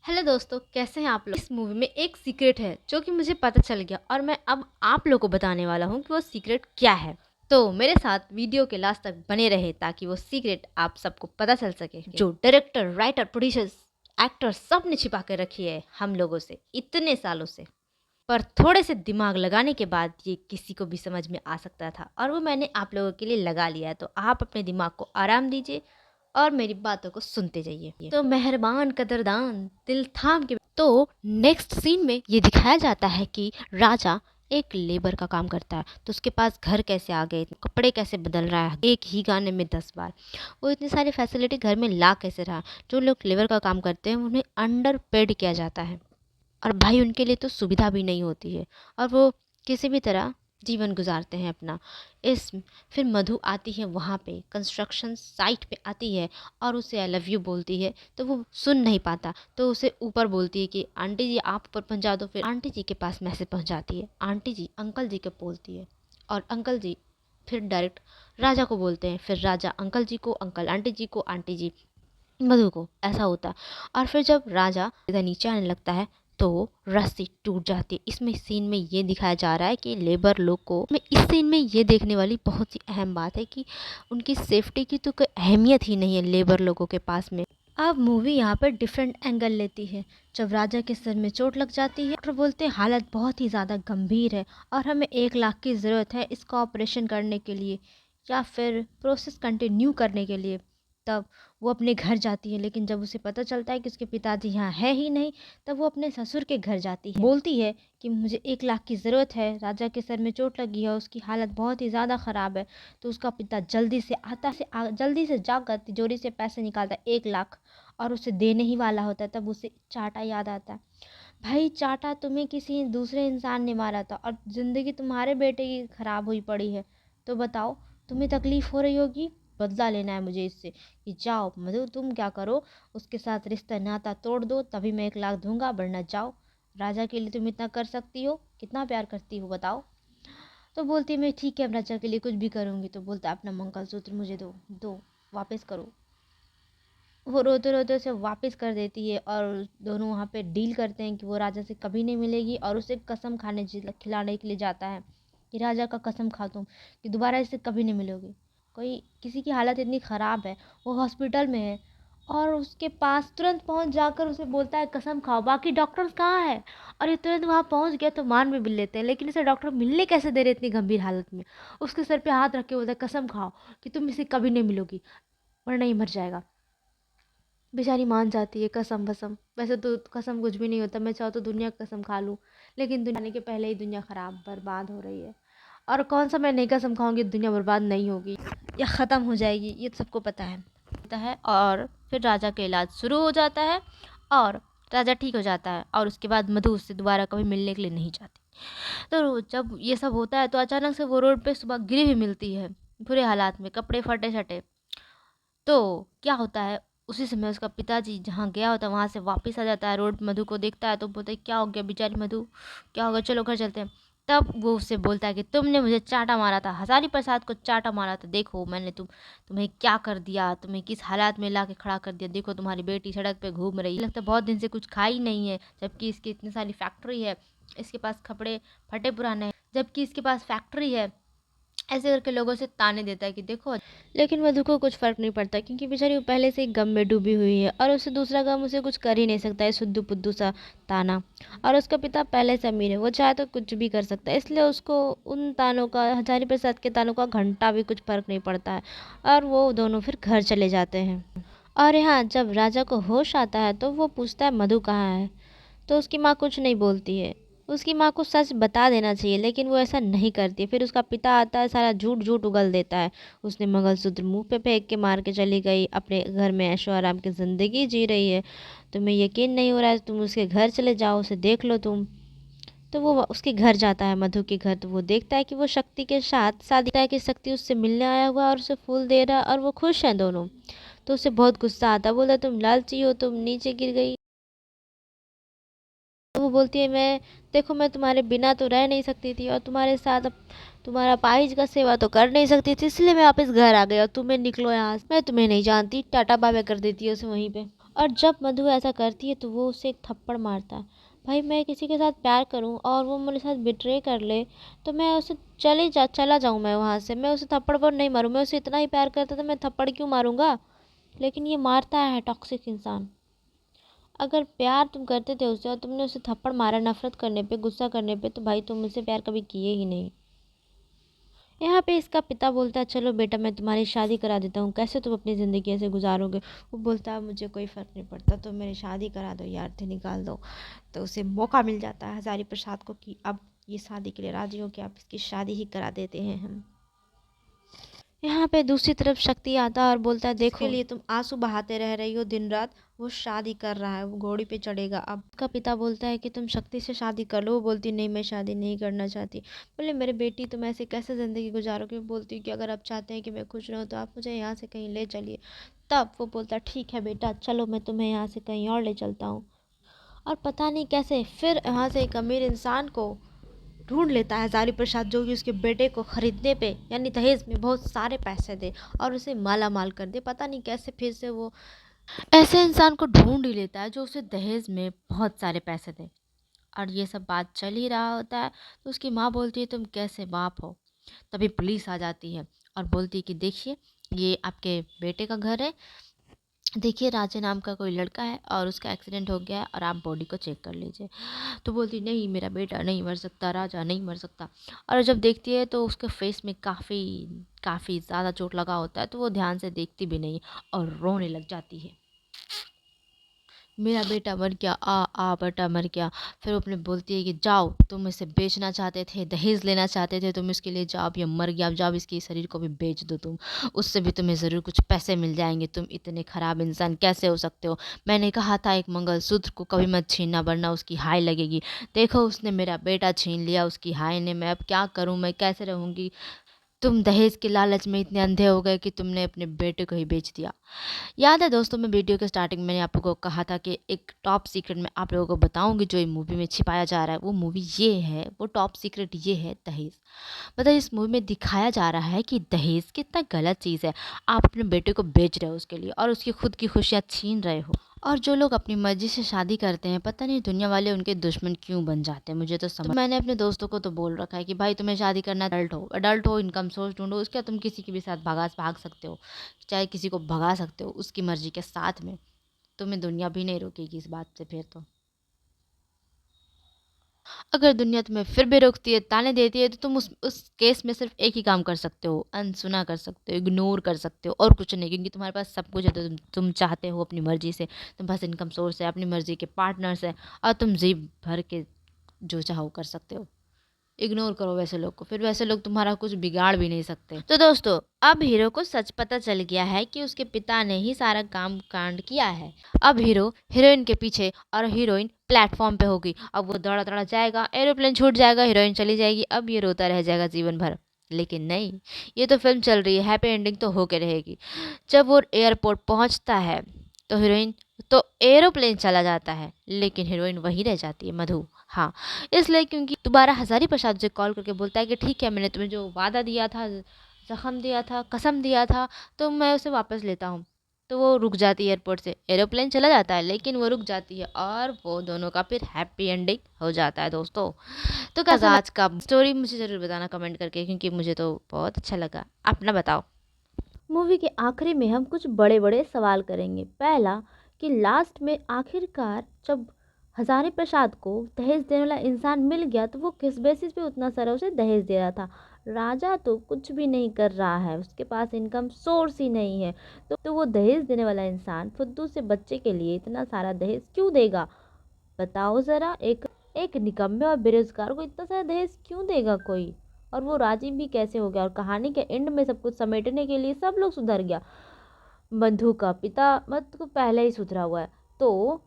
Hello दोस्तों, कैसे हैं आप लोग। इस मूवी में एक सीक्रेट है जो कि मुझे पता चल गया और मैं अब आप लोगों को बताने वाला हूँ कि वो सीक्रेट क्या है। तो मेरे साथ वीडियो के लास्ट तक बने रहे ताकि वो सीक्रेट आप सबको पता चल सके जो डायरेक्टर, राइटर, प्रोड्यूसर्स, एक्टर सब ने छिपा के रखी है हम लोगों से इतने सालों से। पर थोड़े से दिमाग लगाने के बाद ये किसी को भी समझ में आ सकता था और वो मैंने आप लोगों के लिए लगा लिया है। तो आप अपने दिमाग को आराम दीजिए और मेरी बातों को सुनते जाइए। तो मेहरबान कदरदान दिल थाम के। तो नेक्स्ट सीन में ये दिखाया जाता है कि राजा एक लेबर का काम करता है। तो उसके पास घर कैसे आ गए, कपड़े कैसे बदल रहा है एक ही गाने में 10 बार, वो इतनी सारी फैसिलिटी घर में ला कैसे रहा। जो लोग लेबर का काम करते हैं उन्हें अंडर पेड किया जाता है और भाई उनके लिए तो सुविधा भी नहीं होती है और वो किसी भी तरह जीवन गुजारते हैं अपना। इस फिर मधु आती है वहाँ पे कंस्ट्रक्शन साइट पे आती है और उसे आई लव यू बोलती है। तो वो सुन नहीं पाता तो उसे ऊपर बोलती है कि आंटी जी आप ऊपर पहुँचा दो। फिर आंटी जी के पास मैसेज पहुँचाती है, आंटी जी अंकल जी को बोलती है और अंकल जी फिर डायरेक्ट राजा को बोलते हैं। फिर राजा अंकल जी को, अंकल आंटी जी को, आंटी जी मधु को। ऐसा होता है और फिर जब राजा इधर नीचे आने लगता है तो रस्सी टूट जाती है। इसमें सीन में ये दिखाया जा रहा है कि लेबर लोग को में इस सीन में ये देखने वाली बहुत ही अहम बात है कि उनकी सेफ्टी की तो कोई अहमियत ही नहीं है लेबर लोगों के पास में। अब मूवी यहाँ पर डिफरेंट एंगल लेती है। जब राजा के सर में चोट लग जाती है, डॉक्टर बोलते हैं हालत बहुत ही ज़्यादा गंभीर है और हमें 1 लाख की ज़रूरत है इसका ऑपरेशन करने के लिए या फिर प्रोसेस कंटिन्यू करने के लिए। तब वो अपने घर जाती है, लेकिन जब उसे पता चलता है कि उसके पिताजी यहाँ है ही नहीं, तब वो अपने ससुर के घर जाती है। बोलती है कि मुझे 1 लाख की ज़रूरत है, राजा के सर में चोट लगी है, उसकी हालत बहुत ही ज़्यादा ख़राब है। तो उसका पिता जल्दी से जाकर तिजोरी से पैसे निकालता है 1 लाख और उसे देने ही वाला होता है। तब उसे चाटा याद आता है। भाई चाटा तुम्हें किसी दूसरे इंसान ने मारा था और ज़िंदगी तुम्हारे बेटे की ख़राब हुई पड़ी है। तो बताओ तुम्हें तकलीफ़ हो रही होगी, बदला लेना है मुझे इससे। कि जाओ मधु तुम क्या करो, उसके साथ रिश्ता नाता तोड़ दो तभी मैं 1 लाख दूंगा, वरना जाओ। राजा के लिए तुम इतना कर सकती हो, कितना प्यार करती हो बताओ। तो बोलती है मैं ठीक है राजा के लिए कुछ भी करूँगी। तो बोलता है अपना मंगलसूत्र मुझे दो, दो वापस करो। वो रोते रोते उसे वापस कर देती है और दोनों वहाँ पे डील करते हैं कि वो राजा से कभी नहीं मिलेगी और उसे कसम खिलाने के लिए जाता है कि राजा का कसम खा तुम कि दोबारा इससे कभी नहीं मिलोगी। कोई किसी की हालत इतनी ख़राब है, वो हॉस्पिटल में है और उसके पास तुरंत पहुंच जाकर उसे बोलता है कसम खाओ, बाकी डॉक्टर्स कहाँ है। और ये तुरंत वहाँ पहुंच गया तो मान भी मिल लेते हैं, लेकिन इसे डॉक्टर मिलने कैसे दे रहे इतनी गंभीर हालत में। उसके सर पे हाथ रख के बोलता है कसम खाओ कि तुम इसे कभी नहीं मिलोगी वरना ही मर जाएगा। बेचारी मान जाती है कसम वसम। वैसे तो कसम कुछ भी नहीं होता, मैं चाहूँ तो दुनिया की कसम खा लूँ, लेकिन दुनिया आने के पहले ही दुनिया ख़राब बर्बाद हो रही है। और कौन सा मैं नहीं कसम खाऊंगी दुनिया बर्बाद नहीं होगी या ख़त्म हो जाएगी, ये सबको पता है। और फिर राजा का इलाज शुरू हो जाता है और राजा ठीक हो जाता है और उसके बाद मधु उससे दोबारा कभी मिलने के लिए नहीं चाहती। तो जब ये सब होता है तो अचानक से वो रोड पे सुबह गिरी हुई मिलती है बुरे हालात में, कपड़े फटे शटे। तो क्या होता है उसी समय उसका पिताजी जहाँ गया होता है वहाँ से वापस आ जाता है, रोड मधु को देखता है तो बोलता है क्या हो गया बेचारी मधु, क्या होगा, चलो घर चलते हैं। तब वो उससे बोलता है कि तुमने मुझे चाटा मारा था, हजारी प्रसाद को चाटा मारा था, देखो मैंने तुम्हें क्या कर दिया, तुम्हें किस हालात में ला के खड़ा कर दिया, देखो तुम्हारी बेटी सड़क पे घूम रही है, लगता है बहुत दिन से कुछ खाई नहीं है, जबकि इसकी इतनी सारी फैक्ट्री है, इसके पास कपड़े फटे पुराने हैं जबकि इसके पास फैक्ट्री है। ऐसे करके लोगों से ताने देता है कि देखो। लेकिन मधु को कुछ फ़र्क नहीं पड़ता क्योंकि बेचारी वो पहले से ही गम में डूबी हुई है और उससे दूसरा गम उसे कुछ कर ही नहीं सकता है, सुद्दू पुद्दू सा ताना। और उसका पिता पहले से अमीर है, वो चाहे तो कुछ भी कर सकता है, इसलिए उसको उन तानों का, हजारी प्रसाद के तानों का घंटा भी कुछ फ़र्क नहीं पड़ता है। और वो दोनों फिर घर चले जाते हैं। और यहाँ जब राजा को होश आता है तो वो पूछता है मधु कहाँ है। तो उसकी माँ कुछ नहीं बोलती है। उसकी माँ को सच बता देना चाहिए लेकिन वो ऐसा नहीं करती। फिर उसका पिता आता है, सारा झूठ झूठ उगल देता है। उसने मंगलसूत्र मुंह पे फेंक के मार के चली गई, अपने घर में ऐशो आराम की ज़िंदगी जी रही है। तुम्हें यकीन नहीं हो रहा है, तुम उसके घर चले जाओ, उसे देख लो तुम। तो वो उसके घर जाता है, मधु के घर। तो वो देखता है कि वो शक्ति के साथ शादी है, कि शक्ति उससे मिलने आया हुआ है और उसे फूल दे रहा है और वो खुश हैं दोनों। तो उसे बहुत गुस्सा आता है, बोला तुम लालची हो, तुम नीचे गिर गई। तो वो बोलती है मैं, देखो मैं तुम्हारे बिना तो रह नहीं सकती थी और तुम्हारे साथ अब तुम्हारा पाइज का सेवा तो कर नहीं सकती थी, इसलिए मैं वापस घर आ गई और तुम्हें निकलो यहाँ से, मैं तुम्हें नहीं जानती, टाटा बाय बाय कर देती है उसे वहीं पे। और जब मधु ऐसा करती है तो वो उसे एक थप्पड़ मारता है। भाई मैं किसी के साथ प्यार करूं और वो मेरे साथ बिट्रे कर ले तो मैं उसे चला जाऊं, मैं वहाँ से, मैं उसे थप्पड़ पर नहीं मारूं, मैं उसे इतना ही प्यार करता तो मैं थप्पड़ क्यों मारूंगा। लेकिन ये मारता है टॉक्सिक इंसान। अगर प्यार तुम करते थे उससे और तुमने उसे थप्पड़ मारा नफरत करने पे, गुस्सा करने पे, तो भाई तुम मुझसे प्यार कभी किए ही नहीं। यहाँ पे इसका पिता बोलता है चलो बेटा मैं तुम्हारी शादी करा देता हूँ, कैसे तुम अपनी ज़िंदगी ऐसे गुजारोगे। वो बोलता है मुझे कोई फ़र्क नहीं पड़ता, तो मेरी शादी करा दो यार, थे निकाल दो। तो उसे मौका मिल जाता है हज़ारी प्रसाद को कि अब ये शादी के लिए राजी हो कि आप इसकी शादी ही करा देते हैं हम। यहाँ पे दूसरी तरफ शक्ति आता है और बोलता है देखो, इसके लिए तुम आंसू बहाते रह रही हो दिन रात, वो शादी कर रहा है, वो घोड़ी पे चढ़ेगा। अब का पिता बोलता है कि तुम शक्ति से शादी कर लो। वो बोलती नहीं मैं शादी नहीं करना चाहती। बोले मेरे बेटी तुम ऐसे कैसे ज़िंदगी गुजारोगे। वो बोलती कि अगर आप चाहते हैं कि मैं खुश रहूँ तो आप मुझे यहाँ से कहीं ले चलिए। तब वो बोलता ठीक है बेटा चलो मैं तुम्हें यहाँ से कहीं और ले चलता हूँ। और पता नहीं कैसे फिर यहाँ से एक अमीर इंसान को ढूंढ लेता है हजारी प्रसाद, जो कि उसके बेटे को खरीदने पे यानी दहेज में बहुत सारे पैसे दे और उसे माला माल कर दे। पता नहीं कैसे फिर से वो ऐसे इंसान को ढूंढ ही लेता है जो उसे दहेज में बहुत सारे पैसे दे। और ये सब बात चल ही रहा होता है तो उसकी माँ बोलती है तुम कैसे बाप हो। तभी पुलिस आ जाती है और बोलती है कि देखिए ये आपके बेटे का घर है, देखिए राजा नाम का कोई लड़का है और उसका एक्सीडेंट हो गया है और आप बॉडी को चेक कर लीजिए। तो बोलती नहीं मेरा बेटा नहीं मर सकता, राजा नहीं मर सकता। और जब देखती है तो उसके फेस में काफ़ी काफ़ी ज़्यादा चोट लगा होता है तो वो ध्यान से देखती भी नहीं और रोने लग जाती है। मेरा बेटा मर गया, आ बेटा मर गया। फिर वो अपने बोलती है कि जाओ तुम इसे बेचना चाहते थे, दहेज लेना चाहते थे तुम इसके लिए, जाओ अब ये मर गया, अब जाओ इसके शरीर को भी बेच दो तुम, उससे भी तुम्हें ज़रूर कुछ पैसे मिल जाएंगे। तुम इतने ख़राब इंसान कैसे हो सकते हो। मैंने कहा था एक मंगलसूत्र को कभी मत छीनना वरना उसकी हाय लगेगी। देखो उसने मेरा बेटा छीन लिया उसकी हाय ने, मैं अब क्या करूँ, मैं कैसे रहूँगी। तुम दहेज के लालच में इतने अंधे हो गए कि तुमने अपने बेटे को ही बेच दिया। याद है दोस्तों मैं वीडियो के स्टार्टिंग में मैंने आप लोगों को कहा था कि एक टॉप सीक्रेट मैं आप लोगों को बताऊंगी जो ये मूवी में छिपाया जा रहा है। वो मूवी ये है, वो टॉप सीक्रेट ये है दहेज। मतलब इस मूवी में दिखाया जा रहा है कि दहेज कितना गलत चीज़ है। आप अपने बेटे को बेच रहे हो उसके लिए और उसकी खुद की खुशियाँ छीन रहे हो। और जो लोग अपनी मर्जी से शादी करते हैं पता नहीं दुनिया वाले उनके दुश्मन क्यों बन जाते हैं, मुझे तो समझ। तो मैंने अपने दोस्तों को तो बोल रखा है कि भाई तुम्हें शादी करना अडल्ट हो इनकम सोर्स ढूंढो, उसके बाद तुम किसी के भी साथ भाग सकते हो, चाहे किसी को भगा सकते हो उसकी मर्जी के साथ में। तुम्हें दुनिया भी नहीं रोकेगी इस बात से। फिर तो अगर दुनिया तुम्हें फिर भी रोकती है, ताने देती है, तो तुम उस केस में सिर्फ एक ही काम कर सकते हो, अनसुना कर सकते हो, इग्नोर कर सकते हो और कुछ नहीं। क्योंकि तुम्हारे पास सब कुछ है, तो तुम चाहते हो अपनी मर्जी से, तुम पास इनकम सोर्स है, अपनी मर्जी के पार्टनर्स है और तुम जी भर के जो चाहो कर सकते हो। इग्नोर करो वैसे लोग को, फिर वैसे लोग तुम्हारा कुछ बिगाड़ भी नहीं सकते। तो दोस्तों अब हीरो को सच पता चल गया है कि उसके पिता ने ही सारा काम कांड किया है। अब हीरो हीरोइन के पीछे और हीरोइन प्लेटफॉर्म पे होगी। अब वो दौड़ा दौड़ा जाएगा, एरोप्लेन छूट जाएगा, हीरोइन चली जाएगी, अब ये रोता रह जाएगा जीवन भर। लेकिन नहीं, ये तो फिल्म चल रही है, हैप्पी एंडिंग तो होके रहेगी। जब वो एयरपोर्ट पहुंचता है तो हीरोइन तो एरोप्लेन चला जाता है लेकिन हीरोइन वहीं रह जाती है, मधु। हाँ, इसलिए क्योंकि दोबारा हजारी प्रसाद से कॉल करके बोलता है कि ठीक है मैंने तुम्हें जो वादा दिया था, जख्म दिया था, कसम दिया था, तो मैं उसे वापस लेता हूँ। तो वो रुक जाती है एयरपोर्ट से, एरोप्लेन चला जाता है लेकिन वो रुक जाती है और वो दोनों का फिर हैप्पी एंडिंग हो जाता है दोस्तों। तो कैसा आज का स्टोरी मुझे ज़रूर बताना कमेंट करके, क्योंकि मुझे तो बहुत अच्छा लगा। अपना बताओ। मूवी के आखिरी में हम कुछ बड़े बड़े सवाल करेंगे। पहला कि लास्ट में आखिरकार जब हजारी प्रसाद को दहेज देने वाला इंसान मिल गया तो वो किस बेसिस पे उतना सारा उसे दहेज दे रहा था। राजा तो कुछ भी नहीं कर रहा है, उसके पास इनकम सोर्स ही नहीं है, तो वो दहेज देने वाला इंसान फुद्दू से बच्चे के लिए इतना सारा दहेज क्यों देगा। बताओ ज़रा, एक एक निकम्मे और बेरोजगार को इतना सारा दहेज क्यों देगा कोई। और वो राजी भी कैसे हो गया। और कहानी के एंड में सब कुछ समेटने के लिए सब लोग सुधर गया। बंधु का पिता मत को पहले ही सुधरा हुआ है, तो